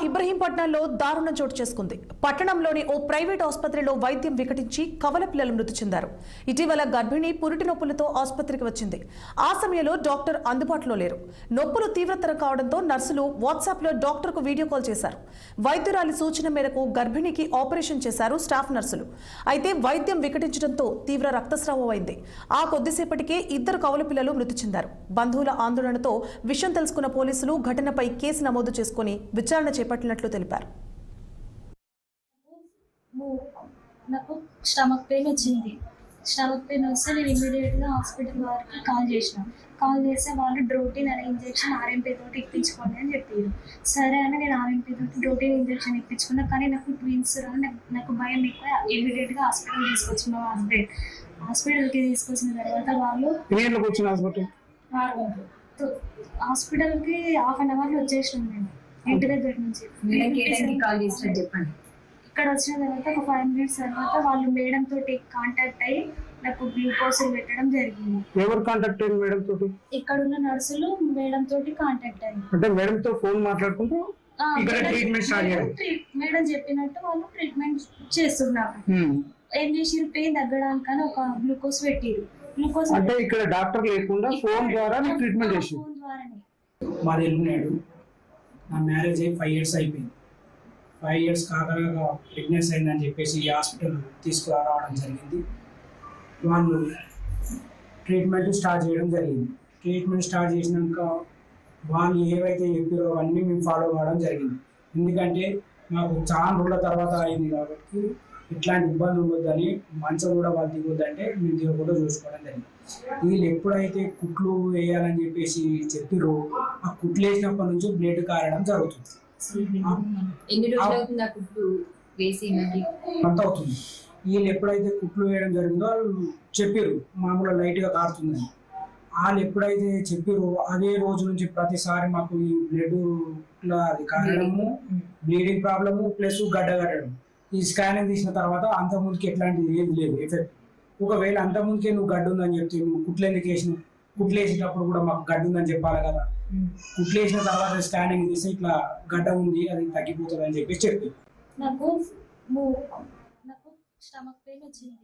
ఇబ్రహీంపట్నంలో దారుణం చోటు చేసుకుంది. పట్టణంలోని ఓ ప్రైవేట్ ఆసుపత్రిలో వైద్యం వికటించి కవల పిల్లలు మృతి చెందారు. ఇటీవల గర్భిణి పురిటి నొప్పులతో ఆసుపత్రికి వచ్చింది. ఆ సమయంలో డాక్టర్ అందుబాటులో లేరు. నొప్పులు తీవ్రతరం కావడంతో నర్సులు వాట్సాప్లో డాక్టర్కు వీడియో కాల్ చేశారు. వైద్యురాలి సూచన మేరకు గర్భిణికి ఆపరేషన్ చేశారు స్టాఫ్ నర్సులు. అయితే వైద్యం వికటించడంతో తీవ్ర రక్తస్రావం అయింది. ఆ కొద్దిసేపటికే 2 కవల పిల్లలు మృతి చెందారు. బంధువుల ఆందోళనతో విషయం తెలుసుకున్న పోలీసులు ఘటనపై కేసు నమోదు చేసుకుని విచారణ చేపట్టినట్లు తెలిపారు. నాకు స్టమక్ పెయిన్ వచ్చింది. స్టమక్ పెయిన్ వస్తే నేను ఇమీడియట్గా హాస్పిటల్ వారికి కాల్ చేస్తే వాళ్ళు డ్రోటిన్ అనే ఇంజెక్షన్ ఆర్ఎంపీ తోటి ఇప్పించుకోండి అని చెప్పారు. సరే అని నేను ఆర్ఎంపీ తోటి డ్రోటిన్ ఇంజెక్షన్ ఇప్పించుకున్నా. కానీ నాకు ట్విన్స్ నాకు భయం ఎక్కువ. ఇమీడియట్గా హాస్పిటల్ తీసుకొచ్చిన హాస్పిటల్కి తీసుకొచ్చిన తర్వాత వాళ్ళు హాస్పిటల్కి ½ అన్ అవర్లో వచ్చేసినాం. మేము ఇంటి దగ్గర నుంచి ఇక్కడ వచ్చిన తర్వాత ఒక 5 minutes తర్వాత వాళ్ళు మేడం తోటి కాంటాక్ట్ అయ్యి నాకు గ్లూకోజ్ పెట్టడం జరిగింది. ఎవరు కాంటాక్ట్ అయ్యారు మేడం తోటి? ఇక్కడ ఉన్న నర్సులు మేడం తోటి కాంటాక్ట్ అయ్యారు. అంటే మేడం తో ఫోన్ మాట్లాడుకుంటూ ఇక్కడ ట్రీట్మెంట్ స్టార్ట్ చేయాలి. మేడం చెప్పినట్టు వాళ్ళు ట్రీట్మెంట్ చేస్తున్నారు. ఏం చేసిరు, పెయిన్ తగ్గడానికని ఒక గ్లూకోజ్ పెట్టిరు. గ్లూకోజ్ అంటే ఇక్కడ డాక్టర్ లేకుండా ఫోన్ ద్వారా ట్రీట్మెంట్ చేసి. ఫోన్ ద్వారానే. మాది ఎల్లునాడు. నా మ్యారేజ్ అయ్యి 5 years అయిపోయింది. 5 years కాగా ప్రెగ్నెన్సీ అయిందని చెప్పేసి ఈ హాస్పిటల్ తీసుకురావడం జరిగింది. వాళ్ళు ట్రీట్మెంట్ స్టార్ట్ చేయడం జరిగింది. ట్రీట్మెంట్ స్టార్ట్ చేసినాక వాళ్ళు ఏవైతే చెప్పారో అవన్నీ మేము ఫాలో అవ్వడం జరిగింది. ఎందుకంటే మాకు చాలా రోజుల తర్వాత అయింది కాబట్టి ఇట్లాంటి ఇబ్బంది ఉండొద్దని, మంచం కూడా వాళ్ళు దిగొద్దంటే మేము దిగకుండా చూసుకోవడం జరిగింది. వీళ్ళు ఎప్పుడైతే కుట్లు వేయాలని చెప్పేసి చెప్పిరో ఆ కుట్లు వేసినప్పటి నుంచి బ్లడ్ కారడం జరుగుతుంది. అంత అవుతుంది. వీళ్ళు ఎప్పుడైతే కుట్లు వేయడం జరిగిందో వాళ్ళు చెప్పారు మామూలుగా లైట్గా కారుతుందని. వాళ్ళు ఎప్పుడైతే చెప్పారో అదే రోజు నుంచి ప్రతిసారి మాకు ఈ బ్లడ్ అది కారడము, బ్లీడింగ్ ప్రాబ్లము ప్లస్ గడ్డ కట్టడం. ఈ స్కానింగ్ తీసిన తర్వాత అంతకుముందుకి ఎట్లాంటిది ఏది లేదు ఎఫెక్ట్. ఒకవేళ అంతకుముందుకే నువ్వు గడ్డ ఉందని చెప్తే నువ్వు కుట్లు ఎందుకు వేసినావు? కుట్లు వేసేటప్పుడు కూడా మాకు గడ్డ ఉందని చెప్పాలి కదా. కుట్లు వేసిన తర్వాత స్కానింగ్ తీసి ఇట్లా గడ్డ ఉంది, అది తగ్గిపోతుంది అని చెప్పి చెప్పి నాకు స్టమక్ పెయిన్ వచ్చింది.